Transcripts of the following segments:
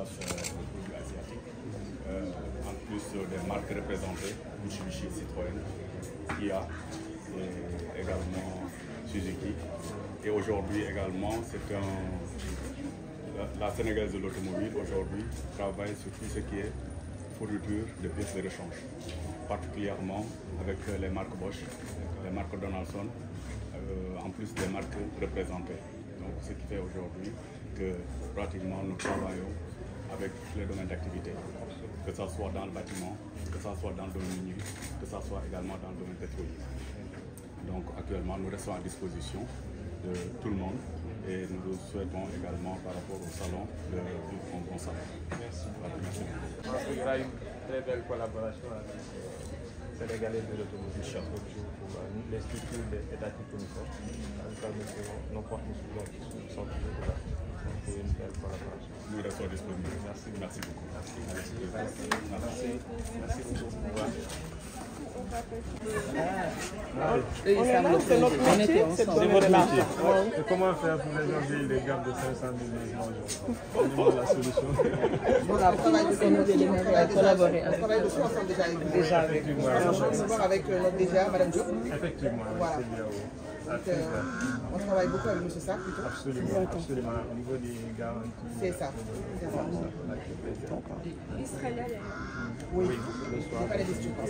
l'espace produits asiatiques. En plus des marques représentées, Mitsubishi, Citroën, Kia et également Suzuki. Et aujourd'hui également, la Sénégalaise de l'automobile aujourd'hui travaille sur tout ce qui est fourniture de pièces de rechange, particulièrement avec les marques Bosch, les marques Donaldson, en plus des marques représentées. Donc ce qui fait aujourd'hui que pratiquement nous travaillons avec tous les domaines d'activité, que ce soit dans le bâtiment, que ce soit dans le domaine minier, que ce soit également dans le domaine pétrolier. Donc actuellement nous restons à disposition de tout le monde et nous souhaitons également par rapport au salon de vivre un bon salon. Merci. Voilà, merci. Il y a une très belle collaboration avec Sénégalais de l'automobile pour les structures étatiques que nous sommes. En tout cas, nos portes nous sont toujours là pour une belle collaboration. Nous restons disponibles. Merci. Merci beaucoup. Merci. Merci beaucoup. C'est notre métier, c'est votre métier. Et comment faire pour résorber les gaps de 500 000 logements? La solution. On travaille dessus ensemble déjà avec vous. Avec notre DGA, Madame Diop. Effectivement, voilà. Donc, on travaille beaucoup avec M. Sarr plutôt. Absolument, au niveau des garanties. C'est ça. Israël. Oui, le soir, le palais des Stupas.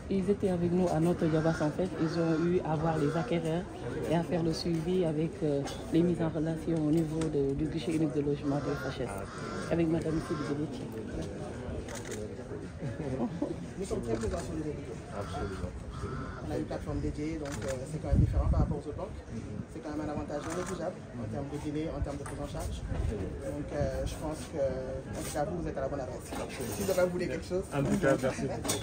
Ils étaient avec nous à notre Diabas en fait. Ils ont eu à voir les acquéreurs et à faire le suivi avec les mises en relation au niveau du guichet unique de logement de FHS avec Madame Fidjelici. Nous sommes très présents sur les réseaux. Absolument. On a une plateforme dédiée, donc c'est quand même différent par rapport aux autres banques. C'est quand même un avantage non négligeable en termes de délai, en termes de prise en charge. Donc je pense que, en tout cas, vous êtes à la bonne adresse. Si vous voulez quelque chose. En tout cas, merci beaucoup.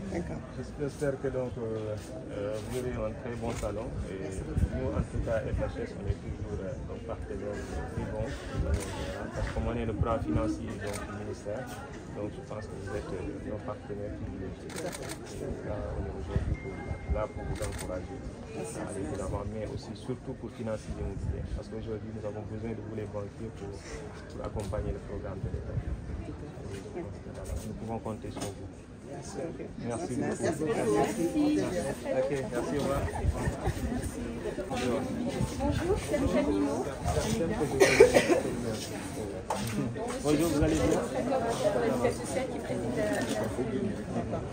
D'accord. J'espère que donc, vous aurez un très bon salon. Et nous, en tout cas, FHS, on est toujours partenaires très bons. Parce qu'on est le bras financier du ministère. Donc je pense que vous êtes nos partenaires privilégiés. On est aujourd'hui là pour vous encourager à aller de l'avant, mais aussi surtout pour financer l'immobilier. Parce qu'aujourd'hui, nous avons besoin de vous les banquiers pour accompagner le programme de l'État. Nous pouvons compter sur vous. Merci beaucoup. Merci. Ok, merci, au revoir. Bonjour, c'est Camille. Bonjour, vous allez bien? Qui préside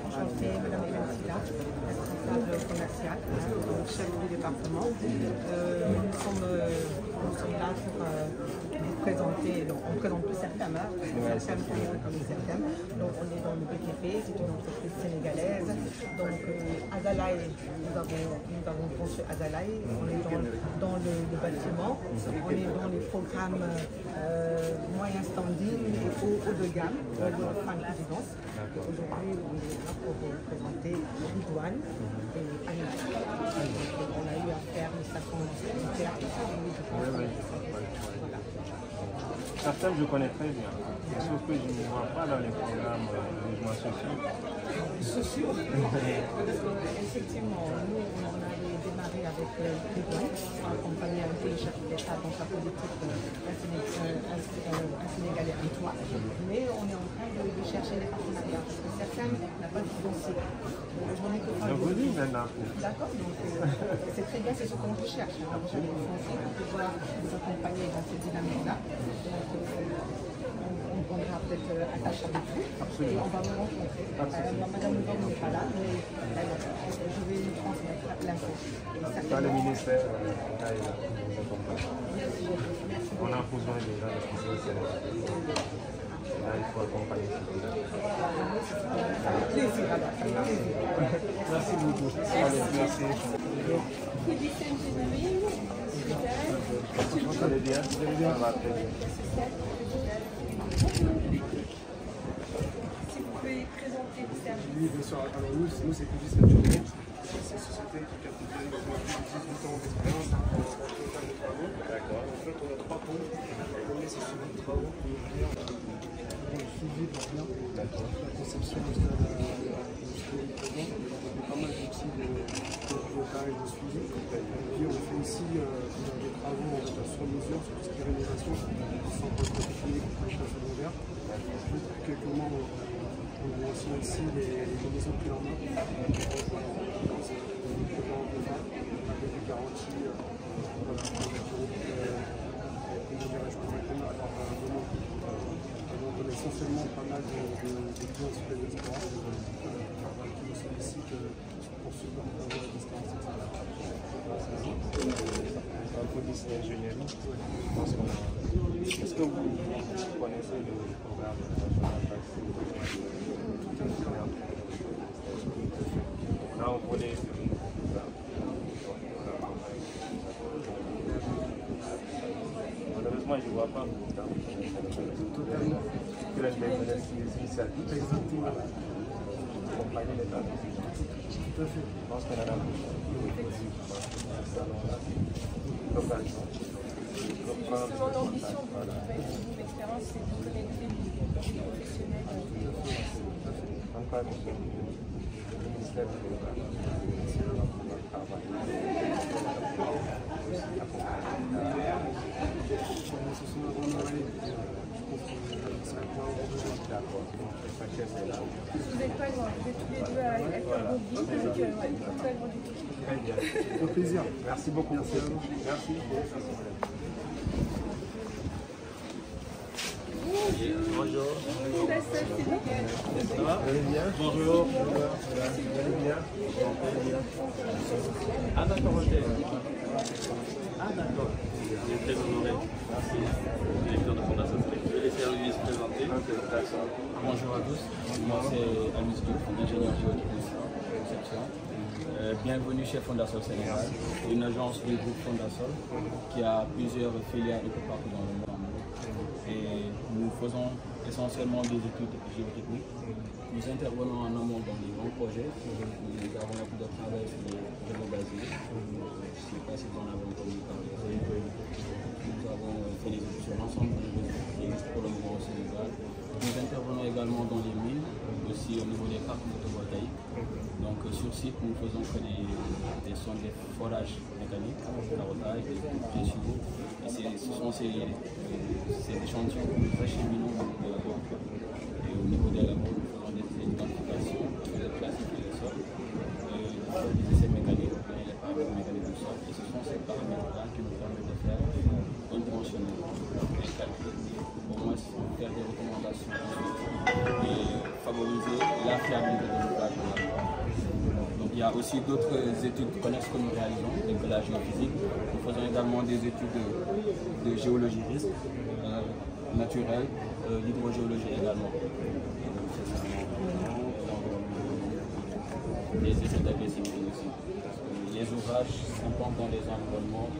Enchantée, Madame Emmanuela, responsable commerciale, chef du département. Nous sommes là pour vous présenter, donc on présente tout Certem, Certem comme Certem. Donc on est dans le BTP, c'est une entreprise sénégalaise. Donc Azalaï, nous avons construit Azalaï, on est dans le bâtiment, on est dans les programmes moyen standing et haut de gamme de Franck Résidence. Aujourd'hui, on est là pour vous présenter Ridouane et Anna. On a eu à faire les 50 distributeurs. Certains, je connais très bien, sauf que je ne vois pas dans les programmes de logements sociaux. Effectivement, nous, on avait démarré avec Ridouane, accompagné avec le chef d'État dans sa politique un Sénégalais en toi. Mais on est en train de chercher les partenariats, parce que certains n'ont pas de foncier. D'accord, donc c'est très bien, c'est ce qu'on recherche. On recherche des fonciers pour pouvoir nous accompagner dans cette dynamique-là. On prendra peut-être attache avec vous et on va vous rencontrer. Madame Nubon n'est pas là, mais je vais lui transmettre l'info. Dans le ministère, on a besoin des gens de Sénégal. Là, il faut accompagner ce pays. Avec plaisir, alors. Merci beaucoup. Merci. Vous allez bien? Ça va très bien. Si vous pouvez présenter vos services. Oui, bien sûr. Alors nous c'est Codis Journée. C'est une société qui a plus de 18 ans d'expérience en total de travaux. D'accord. En fait, on a 3 pôles. Le premier, c'est suivi de travaux. Le suivi de rien. La conception jusqu'à la pas mal aussi de de pilotage, de suivi. Et puis on fait aussi des travaux sur mesure sur tout ce qui est rénovation, sans poste technique, machin secondaire. Depuis quelques mois, on a lancé aussi les maisons clés en main. C'est des garanties, on a essentiellement pas mal de clients sur les restaurants qui nous sollicitent pour support de la distance, etc. Un peu d'ingénierie. Est-ce que vous connaissez le programme Là, on connaît malheureusement, je ne vois pas beaucoup Totalement. les initiatives. Exactement. Accompagner l'État. Tout à fait. Je pense qu'on a la Justement, l'ambition de l'expérience, c'est de connecter les professionnels. En tout cas, le ministère de Vous n'êtes pas loin, vous êtes tous les deux à être au guide, donc pas loin du tout. Très bien. Au plaisir. Merci beaucoup. Merci à vous. Merci. Bonjour. La seule, c'est Miguel. Ça va? Vous allez bien? Bonjour. Vous allez bien? Ah d'accord, ok. Ah d'accord. Je suis très honoré. Merci. Directeur de Fondation Soleil. Je vais laisser Aloïs se présenter. Bonjour à tous. Moi c'est Aloïs Diop, ingénieur géotechnique de conception. Bienvenue chez Fondation Sénégal, une agence du groupe Fondation qui a plusieurs filiales un peu partout dans le monde. Et nous faisons essentiellement des études géotechniques. Nous intervenons en amont dans les grands projets. Nous avons beaucoup de travail sur les réseaux basiques. Je ne sais pas si vous en avez entendu parler. Nous avons fait des études sur l'ensemble des réseaux qui existent pour le moment au Sénégal. Nous intervenons également dans les mines, aussi au niveau des parcs photovoltaïques. Donc sur site, nous faisons que des forages mécaniques, carottage, des chevaux. Et ce sont ces échantillons que nous acheminons de la banque. Et au niveau des labos, nous faisons des identifications, des classifier les sols, des essais mécaniques, les paramètres mécaniques du sol. Et ce sont ces paramètres-là qui nous permettent de faire un dimensionnement, des calculs, au moins faire des recommandations et favoriser la fiabilité de l'ouvrage. Donc il y a aussi d'autres études connexes que nous réalisons, telles que la géophysique. Nous faisons également des études de géologie risque, naturelle, l'hydrogéologie également. Des essais d'agressivité aussi. Les ouvrages s'implantent dans les environnements, on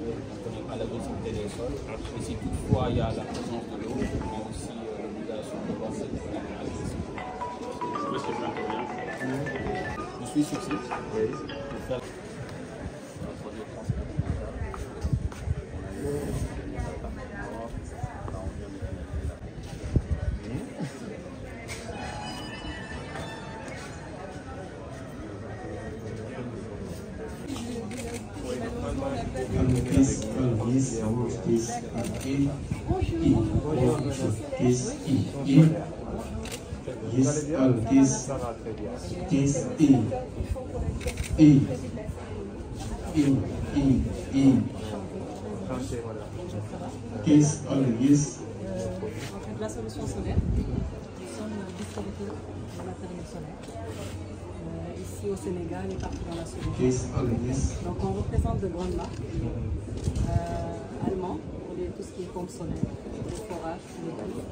connaît pas l'agressivité des sols. Et si toutefois il y a la présence de l'eau, il y a aussi l'utilisation de l'eau cette agressivité. Où est-ce que tu interviens? Je suis sur site pour faire un projet de transport. La solution solaire, nous sommes distributeurs de matériel solaire ici au Sénégal et partout dans la sous-région. Donc on représente de grandes marques allemandes pour tout ce qui est pompe solaire, les forages, les cuves.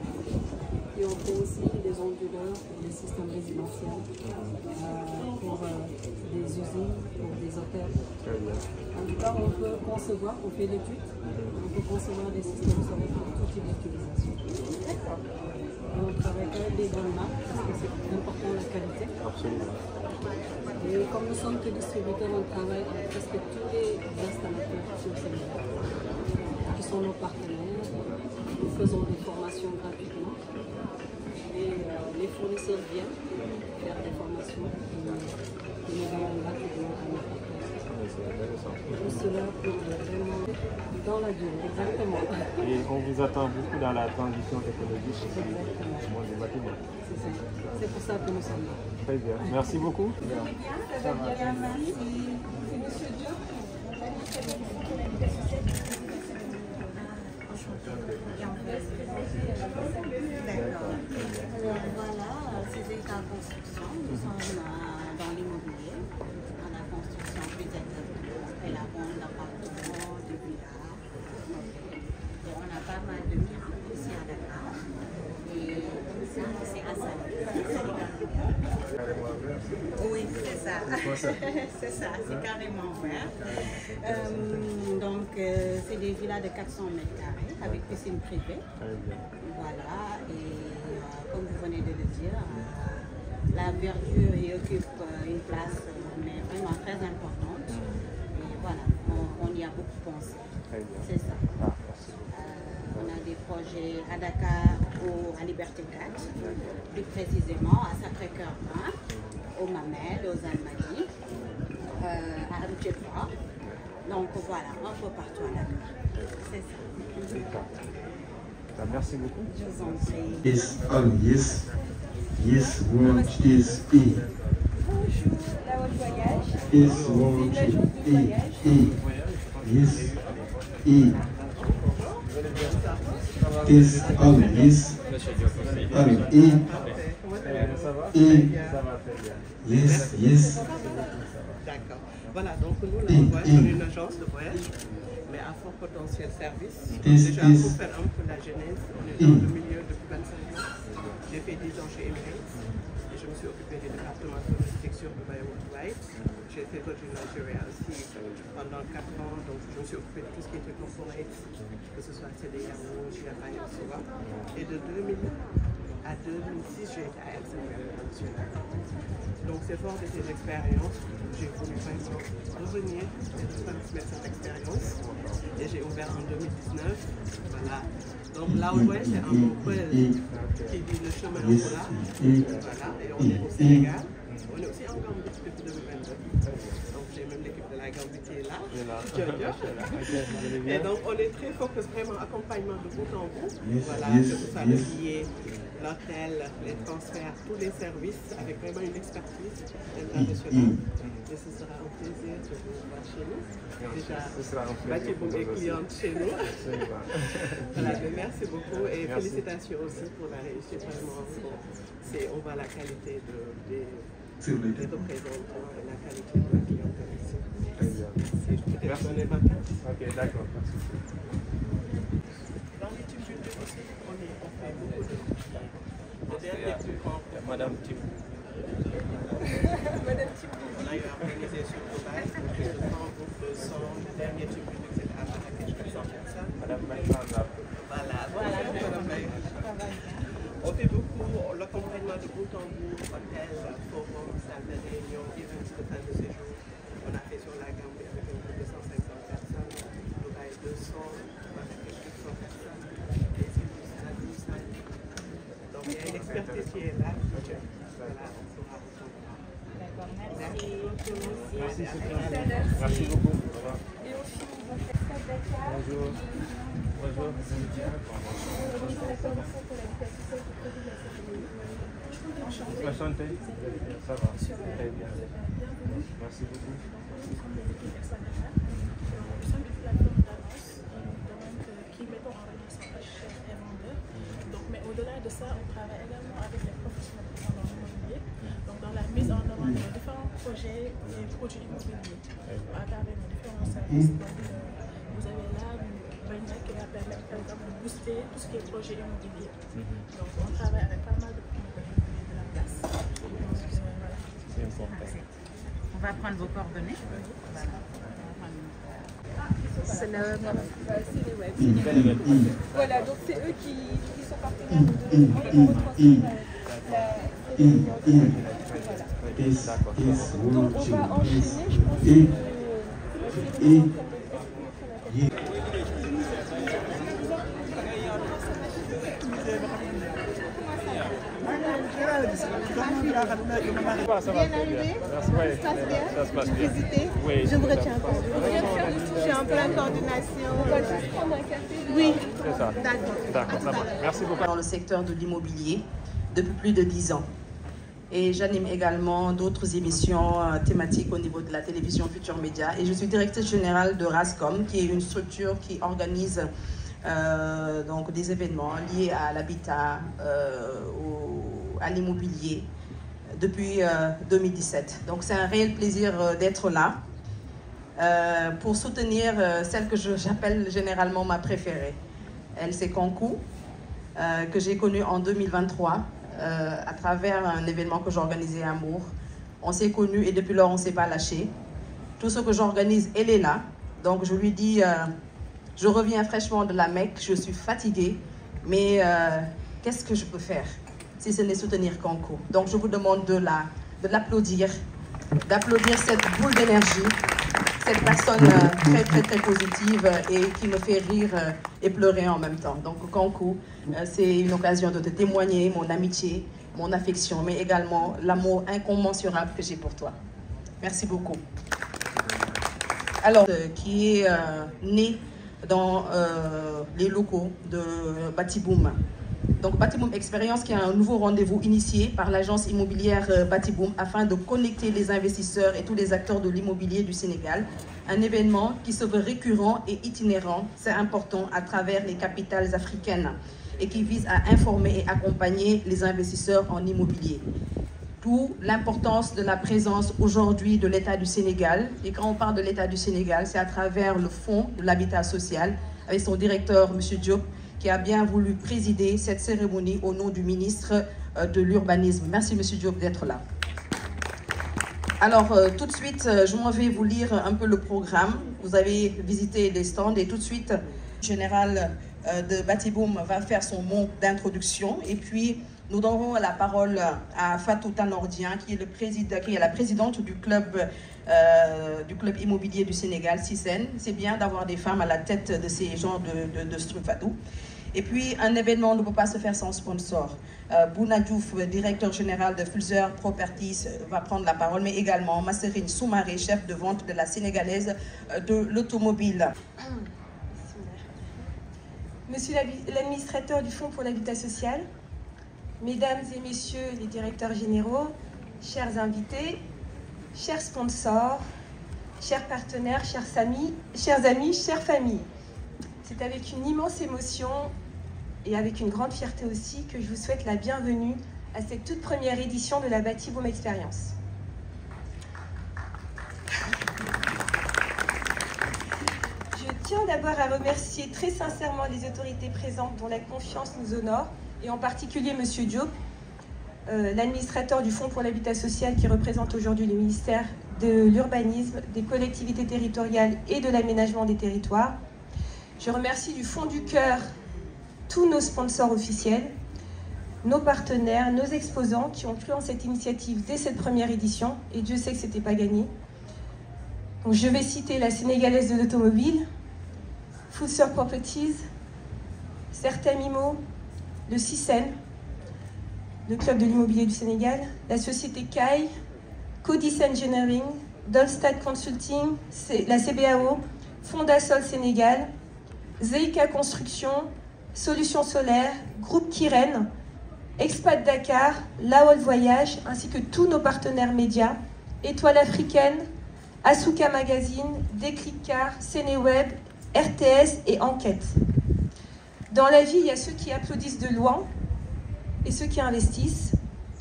Et on fait aussi des onduleurs pour des systèmes résidentiels, pour des usines, pour des hôtels. En tout cas, on peut concevoir, on fait l'étude, on peut concevoir des systèmes solaires pour tout type d'utilisation. On travaille avec des grandes marques parce que c'est important la qualité. Absolument. Et comme nous sommes que distributeurs, on travaille avec presque tous les installateurs sur le Sénégal, qui sont nos partenaires. Nous faisons des formations gratuitement. Et les fournisseurs viennent faire des formations et nous allons gratuitement à nos partenaires. Tout cela pour vraiment dans la durée, exactement. Et on vous attend beaucoup dans la transition écologique du monde du bâtiment. C'est pour ça que nous sommes là. Très bien. Merci beaucoup. Ça va bien, merci. C'est Monsieur Diop. D'accord. Voilà, c'est état construction. Nous sommes dans l'immobilier, dans la construction peut-être après la vente d'appartements, de villas. Et on a pas mal de biens ici à Dakar. Et ça, c'est à Saly. Oui, c'est ça. C'est ça, c'est carrément vert. Donc, c'est des villas de 400 mètres carrés avec piscine privée. Voilà, et comme vous venez de le dire, la verdure y occupe une place mais vraiment très importante. Et voilà, on y a beaucoup pensé. C'est ça. On a des projets à Dakar, à Liberté 4, plus précisément à Sacré-Cœur 1, au Mamel, aux Almadies, à Amitié 3. Donc voilà, un peu partout à Dakar. C'est ça. Merci beaucoup. Je vous en prie. Yes, yes, yes, one, yes, e. Bonjour, la Haute Voyage. Yes, one, yes, e. Yes, yes, yes, yes. D'accord. Voilà, donc nous, la Haute Voyage, on est une agence de voyage, mais à fort potentiel service. Déjà, pour faire un peu la genèse, on est dans le milieu depuis 25 ans. J'ai fait 10 ans chez Emirates et je me suis occupé du département de l'architecture de Worldwide. J'ai fait Virgin Nigeria aussi pendant 4 ans, donc je me suis occupé de tout ce qui était corporate, que ce soit CDAO, GFI, etc. Et de 2000 à 2006, j'ai été à LCM. Donc c'est fort de ces expériences, j'ai voulu vraiment revenir et transmettre cette expérience. Et j'ai ouvert en 2019. Voilà. Donc là où c'est un mot qui dit le chemin au là. Voilà. Et on est au Sénégal. On est aussi en Gambie depuis 2022. Donc j'ai même l'équipe de la Gambie qui est là. Et donc on est très focus vraiment accompagnement de bout en bout. Voilà, que ce soit le billet, l'hôtel, les transferts, tous les services avec vraiment une expertise internationale. Et ce sera un plaisir de vous voir chez nous. Déjà, Batibou est cliente chez nous. Voilà, merci beaucoup et félicitations aussi pour la réussite. Vraiment, on voit la qualité des représentants et la qualité de la clientèle ici. Merci. Ok, d'accord. Dans l'étude budget aussi, on fait beaucoup de Madame Tim. Madame Tim. On a eu organisé sur Dubaï, plus de 100 groupes de 100. Le dernier type budget, c'était à Marrakech, 400 personnes. Madame Maïma. Voilà, Madame Maïma. On fait beaucoup l'accompagnement de bout en bout, hôtel, forum, salle de réunion, events de fin de séjour. On a fait sur la Gambie avec un groupe de 150 personnes, Dubaï 200, Marrakech 400 personnes, et c'est jusqu'à 1200. Donc il y a une expertise qui est là. Voilà, on pourra répondre. D'accord, merci. Merci, merci beaucoup. Et aussi, donc, Dakar. Bonjour. Bonjour. Enchanté. Ça va. Très bien. Merci beaucoup. Nous sommes une plateforme d'annonce qui mettons en relation acheteurs et vendeurs. Donc, mais au-delà de ça, on travaille également avec les professionnels dans l'immobilier. Donc, dans la mise en avant de différents projets et produits immobiliers à travers nos différents services. Donc, vous avez là Brenda qui va permettre par exemple de booster tout ce qui est projet immobilier. Donc, on travaille avec pas mal de promoteurs immobiliers de la place. C'est important. On va prendre vos coordonnées. Voilà. C'est voilà, donc c'est eux qui sont partenaires de nous. On retransmet donc on va enchaîner, je pense. Ça se passe bien. Oui, je vous retiens pas. Je suis un peu en coordination. On va juste prendre un café. Oui. C'est ça. D'accord, ça marche. Merci beaucoup. Dans le secteur de l'immobilier depuis plus de 10 ans. Et j'anime également d'autres émissions thématiques au niveau de la télévision Futur Média. Et je suis directrice générale de RASCOM, qui est une structure qui organise donc des événements liés à l'habitat, à l'immobilier depuis 2017. Donc c'est un réel plaisir d'être là pour soutenir celle que j'appelle généralement ma préférée. Elle, c'est Kankou, que j'ai connue en 2023 à travers un événement que j'organisais à Mour. On s'est connus et depuis lors on ne s'est pas lâché. Tout ce que j'organise, elle est là. Donc je lui dis, je reviens fraîchement de la Mecque, je suis fatiguée, mais qu'est-ce que je peux faire si ce n'est soutenir Kankou? Donc je vous demande de l'applaudir, d'applaudir cette boule d'énergie, cette personne très positive et qui me fait rire et pleurer en même temps. Donc Kankou, c'est une occasion de te témoigner mon amitié, mon affection, mais également l'amour incommensurable que j'ai pour toi. Merci beaucoup. Alors, qui est né dans les locaux de Batiboom. Donc Batiboom Expérience, qui est un nouveau rendez-vous initié par l'agence immobilière Batiboom afin de connecter les investisseurs et tous les acteurs de l'immobilier du Sénégal. Un événement qui se veut récurrent et itinérant, c'est important, à travers les capitales africaines et qui vise à informer et accompagner les investisseurs en immobilier. D'où l'importance de la présence aujourd'hui de l'État du Sénégal. Et quand on parle de l'État du Sénégal, c'est à travers le Fonds de l'habitat social, avec son directeur, M. Diop, qui a bien voulu présider cette cérémonie au nom du ministre de l'Urbanisme. Merci, M. Diop, d'être là. Alors, tout de suite, je m'en vais vous lire un peu le programme. Vous avez visité les stands et tout de suite, le général de Batiboom va faire son mot d'introduction. Et puis, nous donnerons la parole à Fatou Tanordien, qui est la présidente du club immobilier du Sénégal, CISEN. C'est bien d'avoir des femmes à la tête de ces genres de structures. Et puis, un événement ne peut pas se faire sans sponsor. Bouna Diouf, directeur général de Fulzer Properties, va prendre la parole, mais également Masserine Soumaré, chef de vente de la Sénégalaise de l'automobile. Monsieur l'administrateur du Fonds pour l'habitat social, Mesdames et Messieurs les directeurs généraux, chers invités, chers sponsors, chers partenaires, chers amis, chères familles, c'est avec une immense émotion et avec une grande fierté aussi que je vous souhaite la bienvenue à cette toute première édition de la Batiboom Expérience. Je tiens d'abord à remercier très sincèrement les autorités présentes dont la confiance nous honore, et en particulier M. Diop, l'administrateur du Fonds pour l'habitat social qui représente aujourd'hui le ministère de l'Urbanisme, des collectivités territoriales et de l'aménagement des territoires. Je remercie du fond du cœur tous nos sponsors officiels, nos partenaires, nos exposants qui ont cru en cette initiative dès cette première édition, et Dieu sait que ce n'était pas gagné. Donc, je vais citer la Sénégalaise de l'automobile, Fulzer Properties, Certem Immo, le CISEN, le club de l'immobilier du Sénégal, la société CAI, Codis Engineering, Dolstad Consulting, la CBAO, Fondasol Sénégal, Zeika Construction, Solutions Solaires, Groupe Kiren, Expat Dakar, Laol Voyage, ainsi que tous nos partenaires médias, Étoile Africaine, Asuka Magazine, Déclic Car, Sénéweb, RTS et Enquête. Dans la vie, il y a ceux qui applaudissent de loin et ceux qui investissent,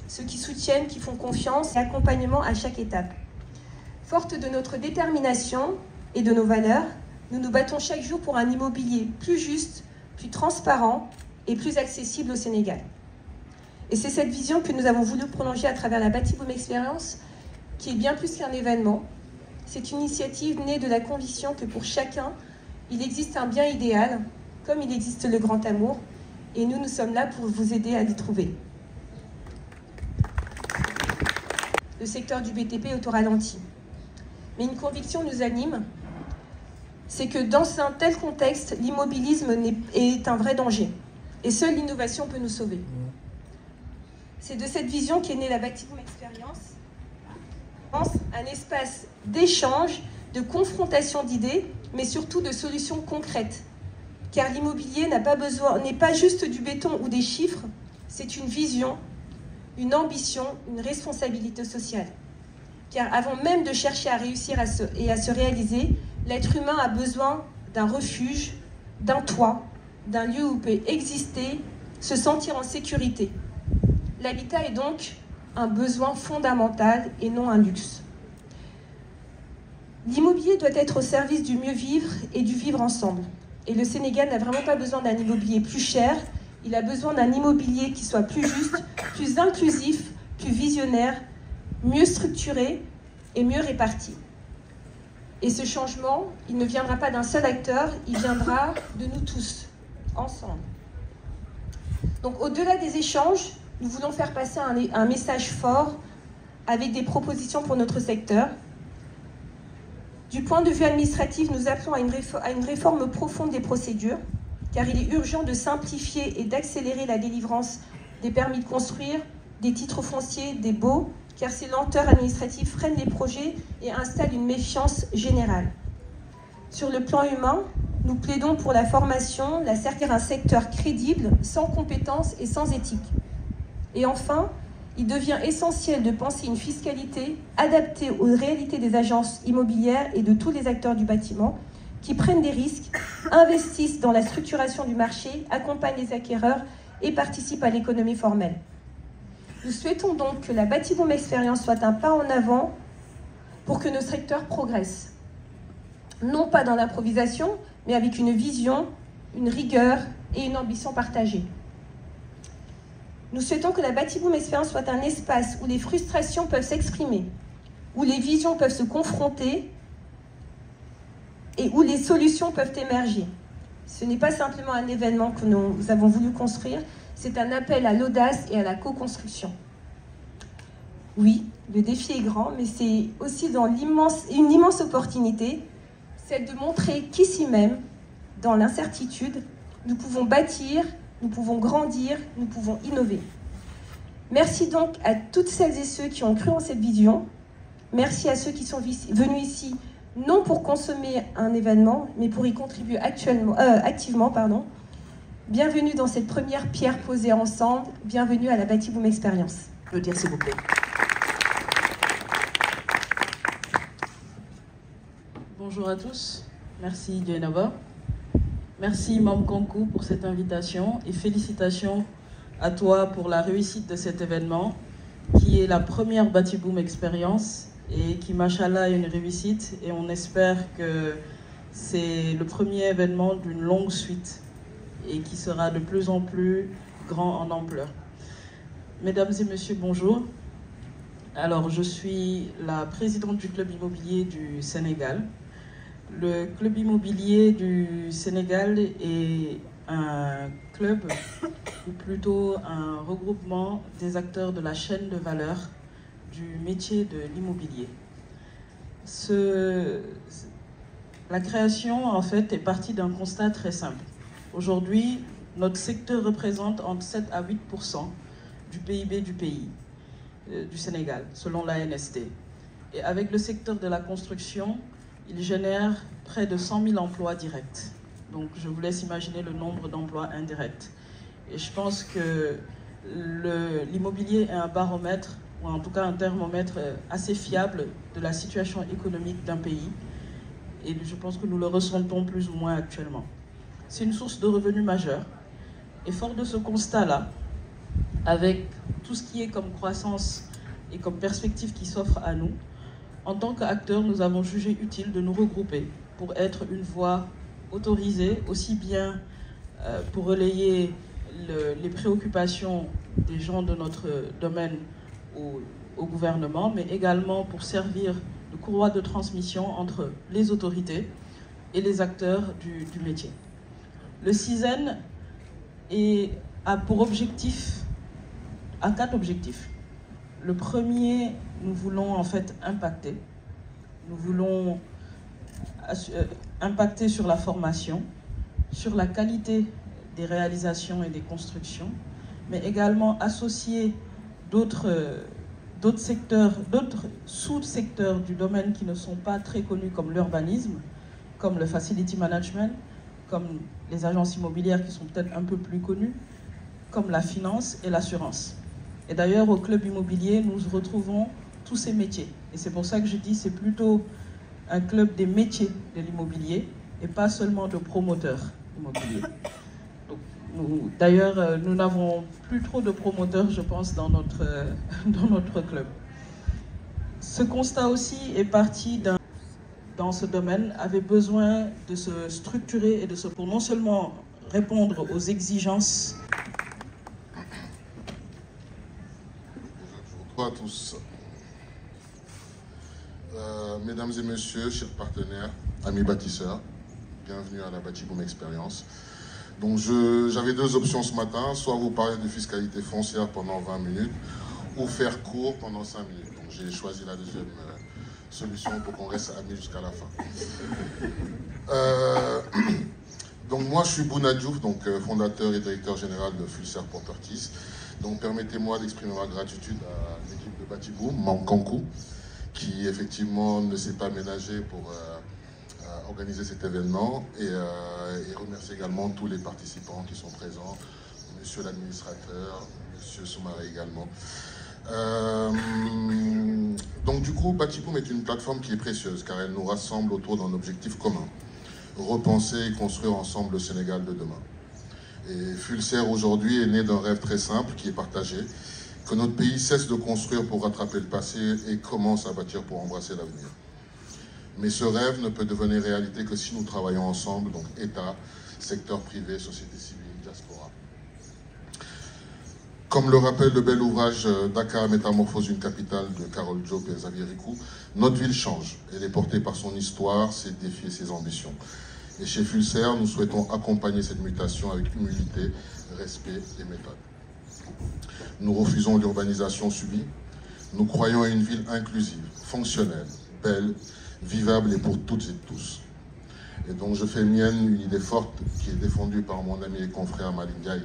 ceux qui soutiennent, qui font confiance et accompagnement à chaque étape. Forte de notre détermination et de nos valeurs, nous nous battons chaque jour pour un immobilier plus juste, plus transparent et plus accessible au Sénégal. Et c'est cette vision que nous avons voulu prolonger à travers la Batiboom Expérience, qui est bien plus qu'un événement. C'est une initiative née de la conviction que pour chacun, il existe un bien idéal, comme il existe le grand amour, et nous sommes là pour vous aider à l'y trouver. Le secteur du BTP est au ralenti. Mais une conviction nous anime, c'est que dans un tel contexte, l'immobilisme est un vrai danger. Et seule l'innovation peut nous sauver. C'est de cette vision qu'est née la Batiboom Expérience, un espace d'échange, de confrontation d'idées, mais surtout de solutions concrètes. Car l'immobilier n'est pas juste du béton ou des chiffres, c'est une vision, une ambition, une responsabilité sociale. Car avant même de chercher à réussir et à se réaliser, l'être humain a besoin d'un refuge, d'un toit, d'un lieu où il peut exister, se sentir en sécurité. L'habitat est donc un besoin fondamental et non un luxe. L'immobilier doit être au service du mieux vivre et du vivre ensemble. Et le Sénégal n'a vraiment pas besoin d'un immobilier plus cher, il a besoin d'un immobilier qui soit plus juste, plus inclusif, plus visionnaire, mieux structuré et mieux réparti. Et ce changement, il ne viendra pas d'un seul acteur, il viendra de nous tous, ensemble. Donc au-delà des échanges, nous voulons faire passer un message fort avec des propositions pour notre secteur. Du point de vue administratif, nous appelons à une réforme profonde des procédures, car il est urgent de simplifier et d'accélérer la délivrance des permis de construire, des titres fonciers, des baux, car ces lenteurs administratives freinent les projets et installent une méfiance générale. Sur le plan humain, nous plaidons pour la formation, un secteur crédible, sans compétences et sans éthique. Et enfin, il devient essentiel de penser une fiscalité adaptée aux réalités des agences immobilières et de tous les acteurs du bâtiment qui prennent des risques, investissent dans la structuration du marché, accompagnent les acquéreurs et participent à l'économie formelle. Nous souhaitons donc que la Batiboom Expérience soit un pas en avant pour que nos secteurs progressent. Non pas dans l'improvisation, mais avec une vision, une rigueur et une ambition partagée. Nous souhaitons que la Batiboom Expérience soit un espace où les frustrations peuvent s'exprimer, où les visions peuvent se confronter et où les solutions peuvent émerger. Ce n'est pas simplement un événement que nous avons voulu construire, c'est un appel à l'audace et à la co-construction. Oui, le défi est grand, mais c'est aussi dans une immense opportunité, celle de montrer qu'ici même, dans l'incertitude, nous pouvons bâtir, nous pouvons grandir, nous pouvons innover. Merci donc à toutes celles et ceux qui ont cru en cette vision. Merci à ceux qui sont venus ici, non pour consommer un événement, mais pour y contribuer activement. Bienvenue dans cette première pierre posée ensemble. Bienvenue à la Batiboom Expérience. Je veux dire, s'il vous plaît. Bonjour à tous. Merci Dieynaba. Merci Mme Konkou pour cette invitation et félicitations à toi pour la réussite de cet événement qui est la première Batiboom Expérience et qui, machallah, est une réussite et on espère que c'est le premier événement d'une longue suite et qui sera de plus en plus grand en ampleur. Mesdames et messieurs, bonjour. Alors, je suis la présidente du Club immobilier du Sénégal. Le Club immobilier du Sénégal est un club, ou plutôt un regroupement des acteurs de la chaîne de valeur du métier de l'immobilier. La création, en fait, est partie d'un constat très simple. Aujourd'hui, notre secteur représente entre 7 à 8% du PIB du pays, du Sénégal, selon l'ANSD. Et avec le secteur de la construction, il génère près de 100 000 emplois directs. Donc, je vous laisse imaginer le nombre d'emplois indirects. Et je pense que l'immobilier est un baromètre, ou en tout cas un thermomètre assez fiable de la situation économique d'un pays. Et je pense que nous le ressentons plus ou moins actuellement. C'est une source de revenus majeure. Et fort de ce constat-là, avec tout ce qui est comme croissance et comme perspective qui s'offre à nous, en tant qu'acteurs, nous avons jugé utile de nous regrouper pour être une voix autorisée, aussi bien pour relayer les préoccupations des gens de notre domaine au gouvernement, mais également pour servir de courroie de transmission entre les autorités et les acteurs du métier. Le CISEN a pour objectif, a 4 objectifs. Le premier, nous voulons en fait impacter. Nous voulons impacter sur la formation, sur la qualité des réalisations et des constructions, mais également associer d'autres secteurs, d'autres sous-secteurs du domaine qui ne sont pas très connus, comme l'urbanisme, comme le facility management, comme les agences immobilières qui sont peut-être un peu plus connues, comme la finance et l'assurance. Et d'ailleurs, au club immobilier, nous retrouvons tous ces métiers. Et c'est pour ça que je dis que c'est plutôt un club des métiers de l'immobilier et pas seulement de promoteurs immobiliers. D'ailleurs, nous n'avons plus trop de promoteurs, je pense, dans notre club. Ce constat aussi est parti dans ce domaine, avait besoin de se structurer et pour non seulement répondre aux exigences. Bonjour à tous. Mesdames et messieurs, chers partenaires, amis bâtisseurs, bienvenue à la Batiboom Expérience. Donc j'avais deux options ce matin, soit vous parler de fiscalité foncière pendant 20 minutes, ou faire court pendant 5 minutes. Donc j'ai choisi la deuxième solution pour qu'on reste amis jusqu'à la fin. Donc moi je suis Bouna Diouf, donc fondateur et directeur général de Fulser Properties. Donc permettez-moi d'exprimer ma gratitude à l'équipe de Batiboom, Mankankou, qui effectivement ne s'est pas ménagé pour organiser cet événement et remercier également tous les participants qui sont présents, monsieur l'administrateur, monsieur Soumaré également. Donc du coup, Batiboom est une plateforme qui est précieuse car elle nous rassemble autour d'un objectif commun, repenser et construire ensemble le Sénégal de demain. Et Fulser aujourd'hui est né d'un rêve très simple qui est partagé, que notre pays cesse de construire pour rattraper le passé et commence à bâtir pour embrasser l'avenir. Mais ce rêve ne peut devenir réalité que si nous travaillons ensemble, donc État, secteur privé, société civile, diaspora. Comme le rappelle le bel ouvrage Dakar, métamorphose d'une capitale de Carole Diop et Xavier Ricou, notre ville change. Elle est portée par son histoire, ses défis et ses ambitions. Et chez Fulser, nous souhaitons accompagner cette mutation avec humilité, respect et méthode. Nous refusons l'urbanisation subie. Nous croyons à une ville inclusive, fonctionnelle, belle, vivable et pour toutes et tous. Et donc je fais mienne une idée forte qui est défendue par mon ami et confrère Malingaï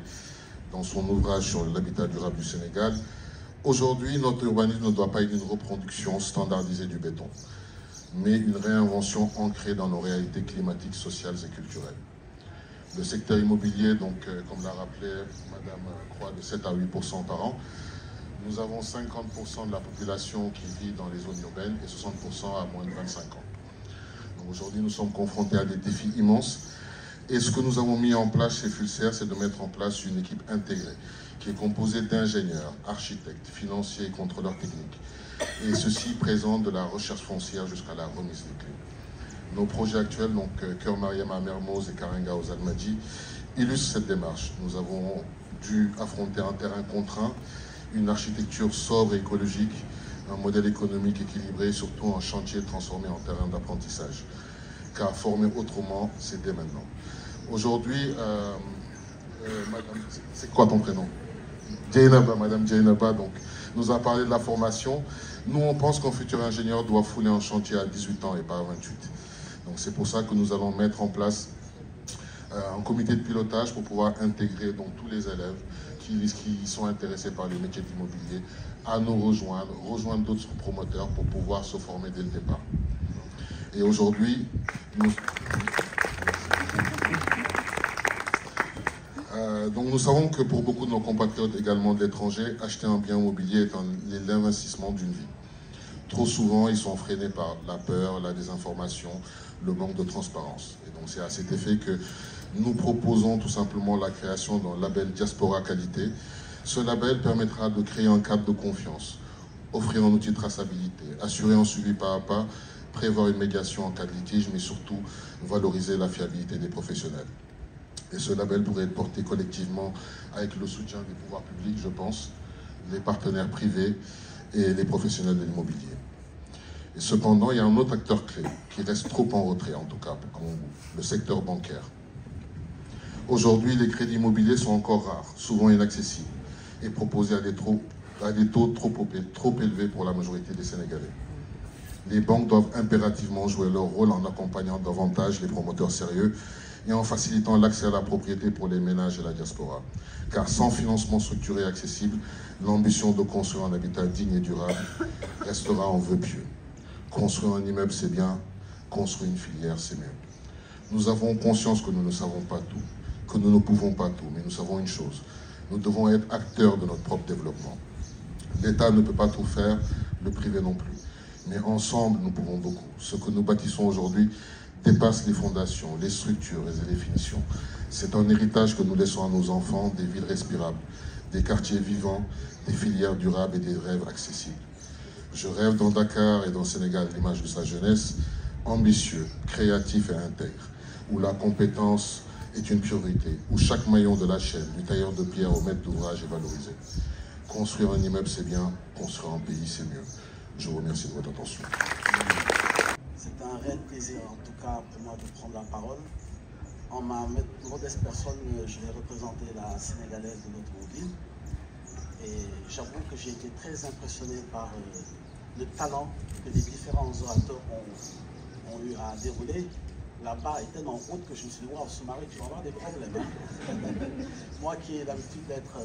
dans son ouvrage sur l'habitat durable du Sénégal. Aujourd'hui, notre urbanisme ne doit pas être une reproduction standardisée du béton, mais une réinvention ancrée dans nos réalités climatiques, sociales et culturelles. Le secteur immobilier, donc, comme l'a rappelé Madame, croît de 7 à 8% par an. Nous avons 50% de la population qui vit dans les zones urbaines et 60% à moins de 25 ans. Donc aujourd'hui, nous sommes confrontés à des défis immenses. Et ce que nous avons mis en place chez Fulser, c'est de mettre en place une équipe intégrée qui est composée d'ingénieurs, architectes, financiers et contrôleurs techniques. Et ceci présente de la recherche foncière jusqu'à la remise des clés. Nos projets actuels, donc Cœur Mariam à Mermoz et Karenga aux Almadies, illustrent cette démarche. Nous avons dû affronter un terrain contraint, une architecture sobre et écologique, un modèle économique équilibré et surtout un chantier transformé en terrain d'apprentissage. Car former autrement, c'est dès maintenant. Aujourd'hui, madame, c'est quoi ton prénom? Djainaba, Madame Djainaba, donc, nous a parlé de la formation. Nous, on pense qu'un futur ingénieur doit fouler un chantier à 18 ans et pas à 28. Donc c'est pour ça que nous allons mettre en place un comité de pilotage pour pouvoir intégrer donc, tous les élèves qui sont intéressés par les métiers d'immobilier à nous rejoindre d'autres promoteurs pour pouvoir se former dès le départ. Et aujourd'hui, nous savons que pour beaucoup de nos compatriotes également de l'étranger, acheter un bien immobilier est l'investissement d'une vie. Trop souvent, ils sont freinés par la peur, la désinformation, le manque de transparence. Et donc c'est à cet effet que nous proposons tout simplement la création d'un label Diaspora Qualité. Ce label permettra de créer un cadre de confiance, offrir un outil de traçabilité, assurer un suivi pas à pas, prévoir une médiation en cas de litige, mais surtout valoriser la fiabilité des professionnels. Et ce label pourrait être porté collectivement avec le soutien des pouvoirs publics, je pense, les partenaires privés et les professionnels de l'immobilier. Et cependant, il y a un autre acteur clé qui reste trop en retrait, en tout cas, à mon goût, le secteur bancaire. Aujourd'hui, les crédits immobiliers sont encore rares, souvent inaccessibles, et proposés à des taux trop élevés pour la majorité des Sénégalais. Les banques doivent impérativement jouer leur rôle en accompagnant davantage les promoteurs sérieux et en facilitant l'accès à la propriété pour les ménages et la diaspora. Car sans financement structuré et accessible, l'ambition de construire un habitat digne et durable restera en vœu pieux. Construire un immeuble, c'est bien, construire une filière, c'est mieux. Nous avons conscience que nous ne savons pas tout, que nous ne pouvons pas tout, mais nous savons une chose, nous devons être acteurs de notre propre développement. L'État ne peut pas tout faire, le privé non plus. Mais ensemble, nous pouvons beaucoup. Ce que nous bâtissons aujourd'hui dépasse les fondations, les structures et les définitions. C'est un héritage que nous laissons à nos enfants, des villes respirables, des quartiers vivants, des filières durables et des rêves accessibles. Je rêve dans Dakar et dans le Sénégal l'image de sa jeunesse, ambitieux, créatif et intègre, où la compétence est une priorité, où chaque maillon de la chaîne, du tailleur de pierre au maître d'ouvrage est valorisé. Construire un immeuble, c'est bien, construire un pays, c'est mieux. Je vous remercie de votre attention. C'est un réel plaisir, en tout cas, pour moi, de prendre la parole. En ma modeste personne, je vais représenter la Sénégalaise de l'automobile. Et j'avoue que j'ai été très impressionné par le talent que les différents orateurs ont eu à dérouler. La barre est tellement haute que je me suis dit, waouh, Soumaré, tu vas avoir des problèmes. Hein? Moi qui ai l'habitude d'être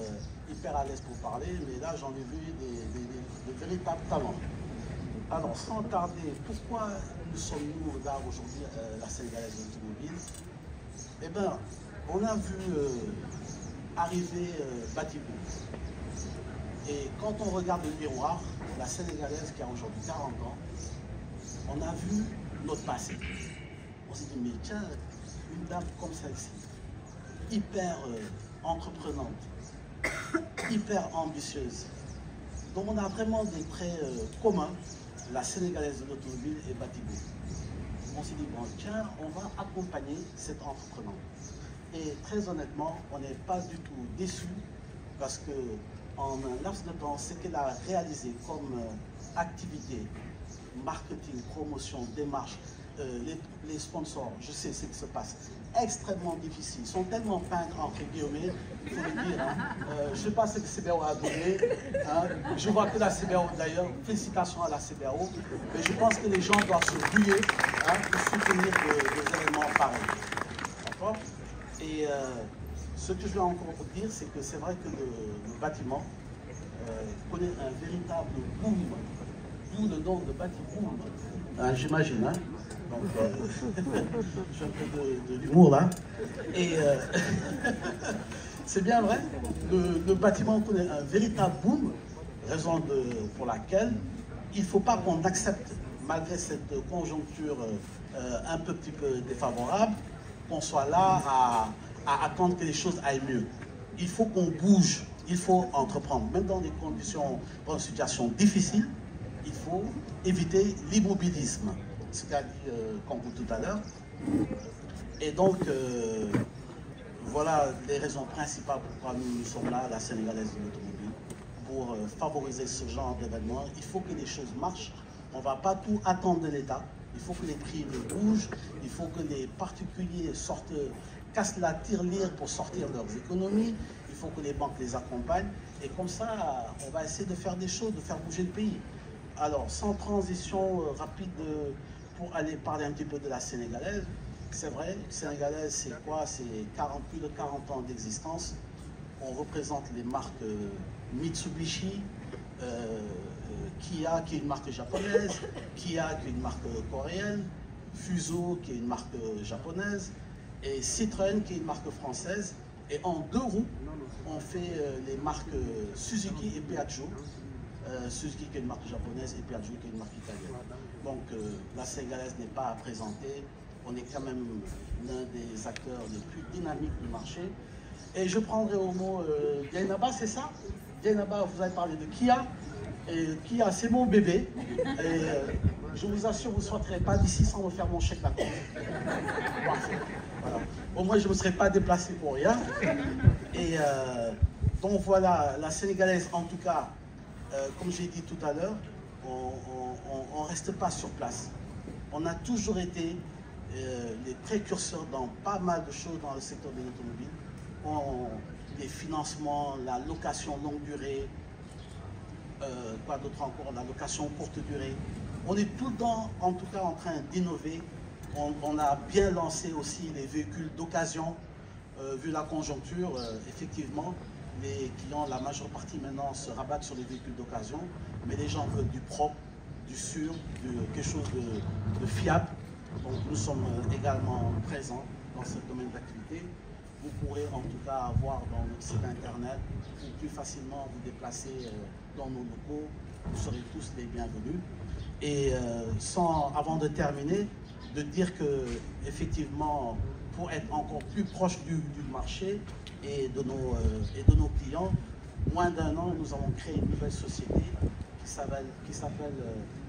hyper à l'aise pour parler, mais là j'en ai vu de véritables talents. Alors sans tarder, pourquoi nous sommes-nous là aujourd'hui, la Sénégalaise de l'automobile? Eh bien, on a vu arriver Batibou. Et quand on regarde le miroir, la Sénégalaise qui a aujourd'hui 40 ans, on a vu notre passé. On s'est dit, mais tiens, une dame comme celle-ci, hyper entreprenante, hyper ambitieuse. Donc on a vraiment des traits communs, la Sénégalaise de l'automobile et Batibou. On s'est dit, bon, tiens, on va accompagner cette entreprenante. Et très honnêtement, on n'est pas du tout déçus parce que en un laps de temps, ce qu'elle a réalisé comme activité, marketing, promotion, démarche, les sponsors, je sais ce qui se passe, extrêmement difficile. Ils sont tellement peintres, entre guillemets, il faut le dire. Hein. Je ne sais pas ce que CBAO a donné. Hein. Je vois que la CBAO, d'ailleurs, félicitations à la CBAO. Mais je pense que les gens doivent se bouiller pour soutenir des événements pareils. D'accord? Et ce que je vais encore vous dire, c'est que c'est vrai que le bâtiment connaît un véritable boom, d'où le nom de bâtiment. Hein, j'imagine, hein? Donc, j'ai un peu de l'humour là. Et c'est bien vrai, le bâtiment connaît un véritable boom, raison pour laquelle il ne faut pas qu'on accepte, malgré cette conjoncture un petit peu défavorable, qu'on soit là à attendre que les choses aillent mieux. Il faut qu'on bouge, il faut entreprendre. Même dans des conditions, dans une situation difficile, il faut éviter l'immobilisme. Ce qu'a dit Kankou tout à l'heure. Et donc, voilà les raisons principales pourquoi nous sommes là, la Sénégalaise de l'automobile, pour favoriser ce genre d'événement. Il faut que les choses marchent. On ne va pas tout attendre de l'État. Il faut que les privés bougent. Il faut que les particuliers sortent, cassent la tirelire pour sortir leurs économies. Il faut que les banques les accompagnent. Et comme ça, on va essayer de faire des choses, de faire bouger le pays. Alors, sans transition rapide pour aller parler un petit peu de la Sénégalaise, c'est vrai, Sénégalaise, c'est quoi? C'est plus de 40 ans d'existence. On représente les marques Mitsubishi, Kia, qui est une marque japonaise, Kia, qui est une marque coréenne, Fuso, qui est une marque japonaise, et Citroën, qui est une marque française. Et en 2 roues, on fait les marques Suzuki et Piaggio. Suzuki qui est une marque japonaise et Piaggio qui est une marque italienne. Donc la Sénégalaise n'est pas à présenter. On est quand même l'un des acteurs les plus dynamiques du marché. Et je prendrai au mot Dieynaba, c'est ça? Dieynaba, vous avez parlé de Kia. Et Kia, c'est mon bébé. Et je vous assure, vous ne sortirez pas d'ici sans me faire mon chèque d'accord. Parfait. Voilà. Au moins, je ne me serais pas déplacé pour rien. Et donc voilà, la Sénégalaise, en tout cas, comme j'ai dit tout à l'heure, on ne reste pas sur place. On a toujours été les précurseurs dans pas mal de choses dans le secteur de l'automobile. Les financements, la location longue durée, quoi d'autre encore, la location courte durée. On est tout le temps, en tout cas, en train d'innover On a bien lancé aussi les véhicules d'occasion. Vu la conjoncture, effectivement, les clients, la majeure partie maintenant se rabattent sur les véhicules d'occasion, mais les gens veulent du propre, du sûr, quelque chose de fiable. Donc nous sommes également présents dans ce domaine d'activité. Vous pourrez en tout cas avoir dans notre site internet ou plus facilement vous déplacer dans nos locaux. Vous serez tous les bienvenus. Et avant de terminer, de dire que effectivement, pour être encore plus proche du marché et de nos clients, moins d'un an, nous avons créé une nouvelle société qui s'appelle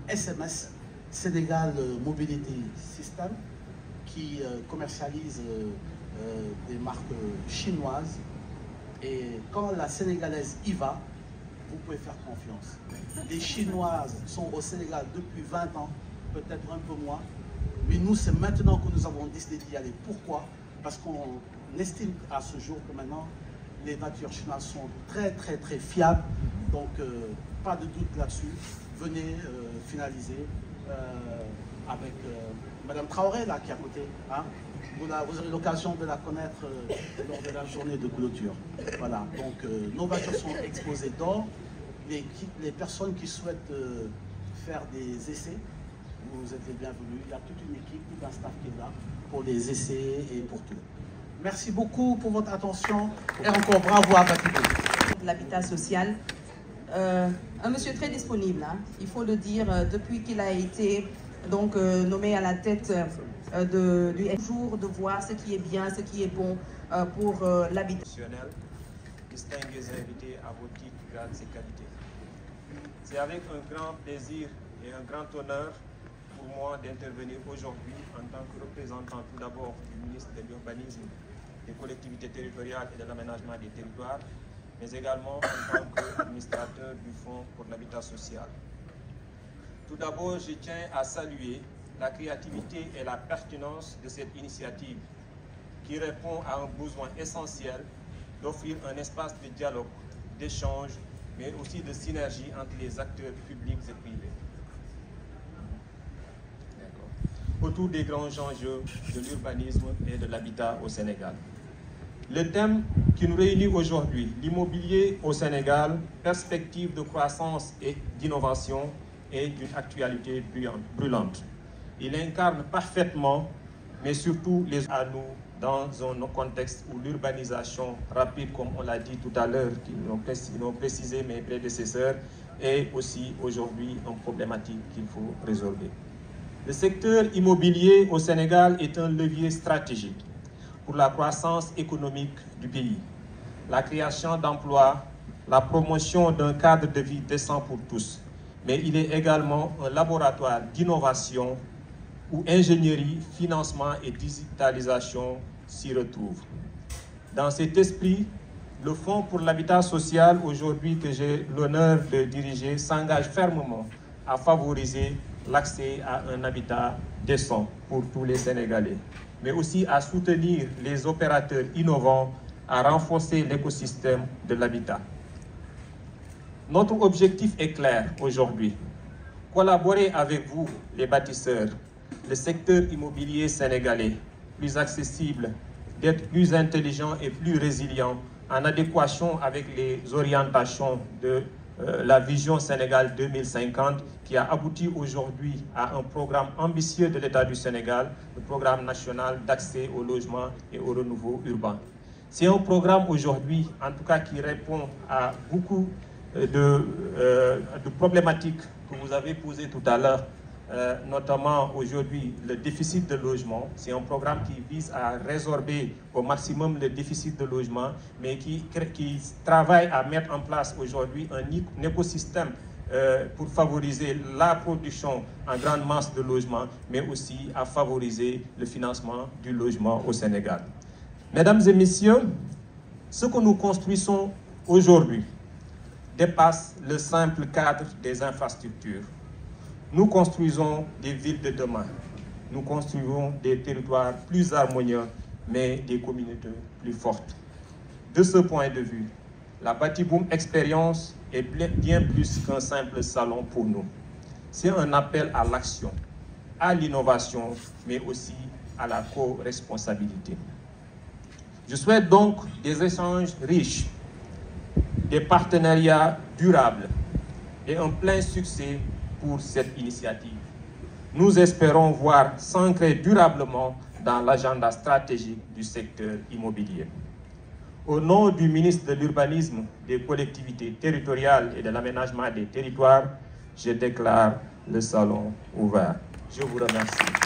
SMS, Sénégal Mobility System, qui commercialise des marques chinoises. Et quand la sénégalaise y va, vous pouvez faire confiance. Les Chinoises sont au Sénégal depuis 20 ans, peut-être un peu moins. Mais nous, c'est maintenant que nous avons décidé d'y aller. Pourquoi? Parce qu'on estime à ce jour que maintenant, les voitures chinoises sont très, très, très fiables. Donc, pas de doute là-dessus. Venez finaliser avec Madame Traoré, là, qui est à côté. Hein? Vous aurez l'occasion de la connaître lors de la journée de clôture. Voilà. Donc, nos voitures sont exposées d'or. Les personnes qui souhaitent faire des essais, vous êtes les bienvenus. Il y a toute une équipe, tout un staff qui est là pour les essais et pour tout. Merci beaucoup pour votre attention et encore bravo à Batibou. L'habitat social, un monsieur très disponible, hein, il faut le dire, depuis qu'il a été donc, nommé à la tête du jour de voir ce qui est bien, ce qui est bon pour l'habitat. Distingués invités à vos titres, grades et qualités. C'est avec un grand plaisir et un grand honneur pour moi d'intervenir aujourd'hui en tant que représentant tout d'abord du ministre de l'Urbanisme, des collectivités territoriales et de l'aménagement des territoires, mais également en tant qu'administrateur du Fonds pour l'habitat social. Tout d'abord, je tiens à saluer la créativité et la pertinence de cette initiative qui répond à un besoin essentiel d'offrir un espace de dialogue, d'échange, mais aussi de synergie entre les acteurs publics et privés. Autour des grands enjeux de l'urbanisme et de l'habitat au Sénégal. Le thème qui nous réunit aujourd'hui, l'immobilier au Sénégal, perspective de croissance et d'innovation, est d'une actualité brûlante. Il incarne parfaitement, mais surtout à nous, dans un contexte où l'urbanisation rapide, comme on l'a dit tout à l'heure, qui l'ont précisé mes prédécesseurs, est aussi aujourd'hui une problématique qu'il faut résolver. Le secteur immobilier au Sénégal est un levier stratégique pour la croissance économique du pays, la création d'emplois, la promotion d'un cadre de vie décent pour tous, mais il est également un laboratoire d'innovation où ingénierie, financement et digitalisation s'y retrouvent. Dans cet esprit, le Fonds pour l'habitat social, aujourd'hui que j'ai l'honneur de diriger, s'engage fermement à favoriser l'accès à un habitat décent pour tous les Sénégalais, mais aussi à soutenir les opérateurs innovants, à renforcer l'écosystème de l'habitat. Notre objectif est clair aujourd'hui. Collaborer avec vous, les bâtisseurs, le secteur immobilier sénégalais, plus accessible, d'être plus intelligent et plus résilient, en adéquation avec les orientations de la vision Sénégal 2050, qui a abouti aujourd'hui à un programme ambitieux de l'État du Sénégal, le programme national d'accès au logement et au renouveau urbain. C'est un programme aujourd'hui, en tout cas, qui répond à beaucoup de problématiques que vous avez posées tout à l'heure, notamment aujourd'hui le déficit de logement. C'est un programme qui vise à résorber au maximum le déficit de logement, mais qui travaille à mettre en place aujourd'hui un écosystème pour favoriser la production en grande masse de logements, mais aussi à favoriser le financement du logement au Sénégal. Mesdames et messieurs, ce que nous construisons aujourd'hui dépasse le simple cadre des infrastructures. Nous construisons des villes de demain. Nous construisons des territoires plus harmonieux, mais des communautés plus fortes. De ce point de vue, la Batiboom Expérience est bien plus qu'un simple salon pour nous. C'est un appel à l'action, à l'innovation, mais aussi à la co-responsabilité. Je souhaite donc des échanges riches, des partenariats durables et un plein succès pour cette initiative. Nous espérons voir s'ancrer durablement dans l'agenda stratégique du secteur immobilier. Au nom du ministre de l'Urbanisme, des collectivités territoriales et de l'aménagement des territoires, je déclare le salon ouvert. Je vous remercie.